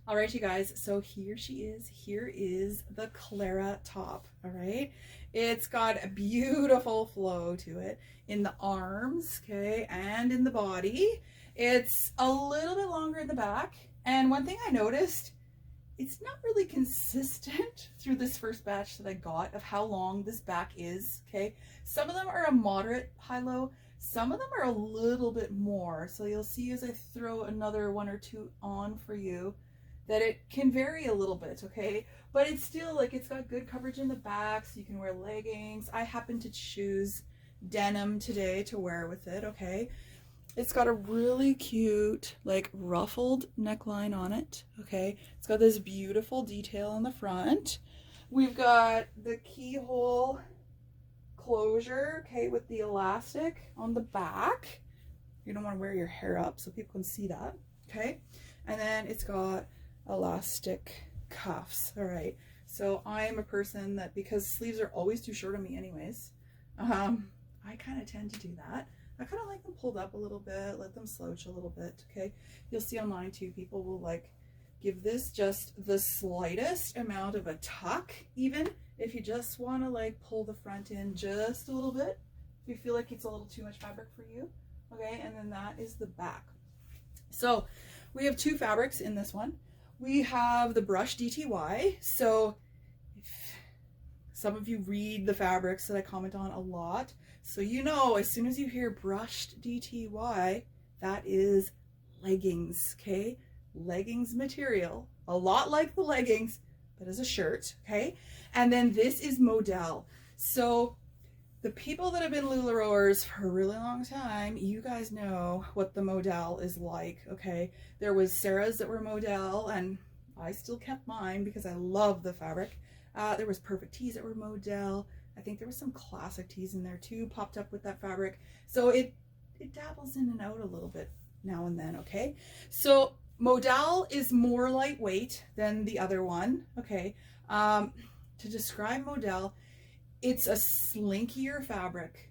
All right, you guys, so here she is. Here is the Clara top, all right? It's got a beautiful flow to it in the arms, okay, and in the body. It's a little bit longer in the back. And one thing I noticed, it's not really consistent through this first batch that I got of how long this back is, okay? Some of them are a moderate high-low. Some of them are a little bit more. So you'll see as I throw another one or two on for you, that it can vary a little bit, okay? But it's still like, it's got good coverage in the back, so you can wear leggings. I happen to choose denim today to wear with it, okay? It's got a really cute, like, ruffled neckline on it, okay? It's got this beautiful detail on the front. We've got the keyhole closure, okay, with the elastic on the back. You don't want to wear your hair up so people can see that, okay? And then it's got elastic cuffs. All right, so I'm a person that, because sleeves are always too short on me anyways, I kind of tend to do that. I kind of like them pulled up a little bit, let them slouch a little bit, okay? You'll see online too, people will like give this just the slightest amount of a tuck, even if you just want to like pull the front in just a little bit, if you feel like it's a little too much fabric for you, okay? And then that is the back. So we have two fabrics in this one. We have the brush DTY. So if some of you read the fabrics that I comment on a lot, so you know, as soon as you hear brushed DTY, that is leggings, okay? Leggings material, a lot like the leggings, but as a shirt, okay? And then this is modal. So the people that have been LuLaRoers for a really long time, you guys know what the modal is like, okay? There was Sarah's that were modal, and I still kept mine because I love the fabric. There was perfect tees that were modal. I think there was some classic tees in there too, popped up with that fabric. So it dabbles in and out a little bit now and then, okay? So modal is more lightweight than the other one, okay? To describe modal, it's a slinkier fabric,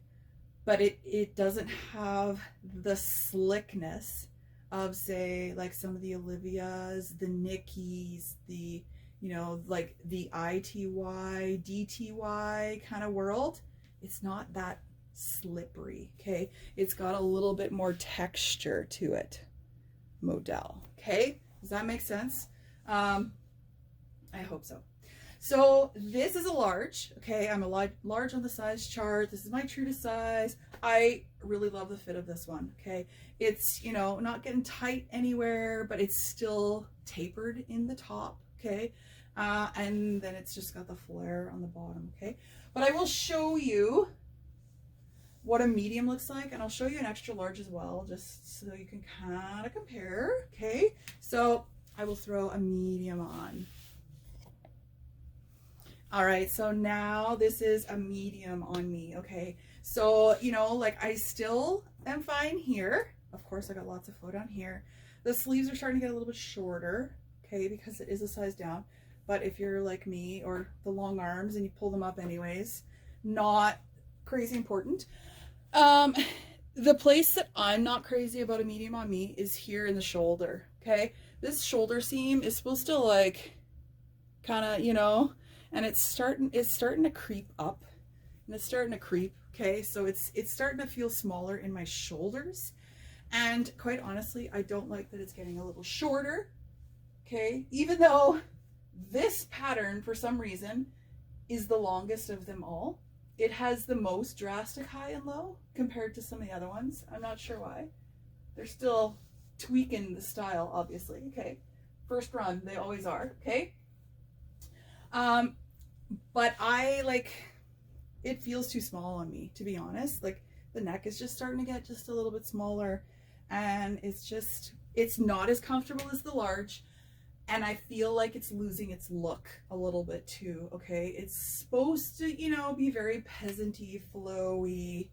but it doesn't have the slickness of, say, like some of the Olivias, the Nickies, the, you know, like the ITY, DTY kind of world. It's not that slippery, okay? It's got a little bit more texture to it, modal, okay? Does that make sense? I hope so. So this is a large, okay? I'm a large on the size chart. This is my true to size. I really love the fit of this one, okay? It's, you know, not getting tight anywhere, but it's still tapered in the top, okay? And then it's just got the flare on the bottom, okay? But I will show you what a medium looks like, and I'll show you an extra large as well, just so you can kind of compare, okay? So I will throw a medium on. All right, so now this is a medium on me, okay? So, you know, like I still am fine here. Of course, I got lots of flow down here. The sleeves are starting to get a little bit shorter, okay, because it is a size down. But if you're like me, or the long arms and you pull them up anyways, not crazy important. The place that I'm not crazy about a medium on me is here in the shoulder, okay? This shoulder seam is supposed to like kind of, you know, and it's starting to creep up, and it's starting to creep, okay? So it's starting to feel smaller in my shoulders, and quite honestly, I don't like that it's getting a little shorter, okay? Even though this pattern, for some reason, is the longest of them all. It has the most drastic high and low compared to some of the other ones. I'm not sure why. They're still tweaking the style, obviously, okay? First run, they always are, okay? But I like, it feels too small on me, to be honest. Like the neck is just starting to get just a little bit smaller, and it's not as comfortable as the large. And I feel like it's losing its look a little bit too, okay? It's supposed to, you know, be very peasant-y, flowy,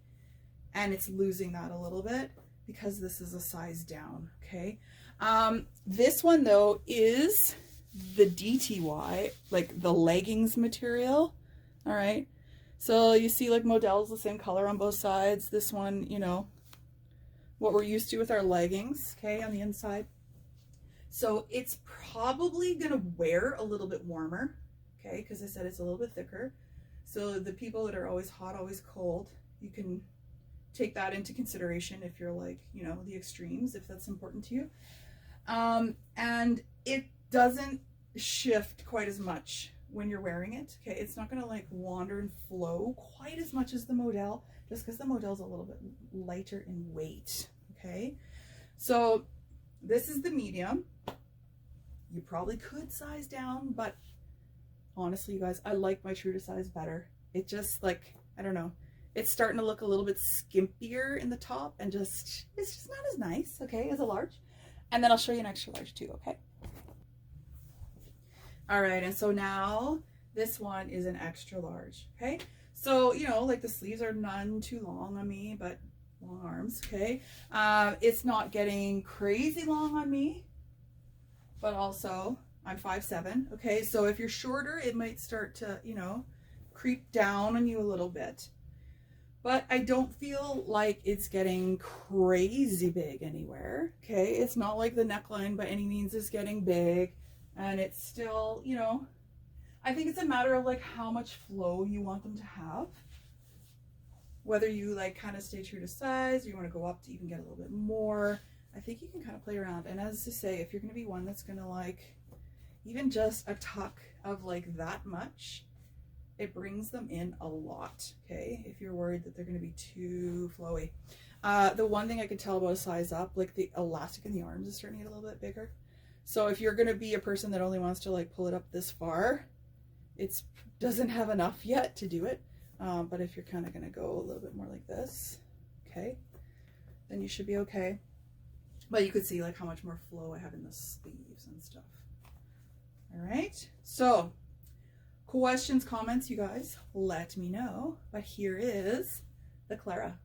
and it's losing that a little bit because this is a size down, okay? This one though is the DTY, like the leggings material, all right? So you see like modal's the same color on both sides. This one, you know, what we're used to with our leggings, okay, on the inside. So it's probably gonna wear a little bit warmer, okay, because I said it's a little bit thicker. So the people that are always hot, always cold, you can take that into consideration if you're like, you know, the extremes, if that's important to you. And it doesn't shift quite as much when you're wearing it, okay? It's not gonna like wander and flow quite as much as the model, just because the model is a little bit lighter in weight, okay? So this is the medium. You probably could size down, but honestly, you guys, I like my true to size better. It just like, I don't know, it's starting to look a little bit skimpier in the top and just, it's just not as nice, okay, as a large. And then I'll show you an extra large too, okay? All right, and so now this one is an extra large, okay? So, you know, like the sleeves are none too long on me, but long arms, okay? It's not getting crazy long on me, but also I'm 5'7", okay? So if you're shorter, it might start to, you know, creep down on you a little bit. But I don't feel like it's getting crazy big anywhere, okay? It's not like the neckline by any means is getting big, and it's still, you know, I think it's a matter of like how much flow you want them to have. Whether you like kind of stay true to size, or you want to go up to even get a little bit more. I think you can kind of play around. And as to say, if you're going to be one that's going to like even just a tuck of like that much, it brings them in a lot, okay? If you're worried that they're going to be too flowy. The one thing I can tell about a size up, like the elastic in the arms is starting to get a little bit bigger. So if you're going to be a person that only wants to like pull it up this far, it doesn't have enough yet to do it. But if you're kind of going to go a little bit more like this, okay, then you should be okay. But you could see like how much more flow I have in the sleeves and stuff. All right, so questions, comments, you guys, let me know. But here is the Clara.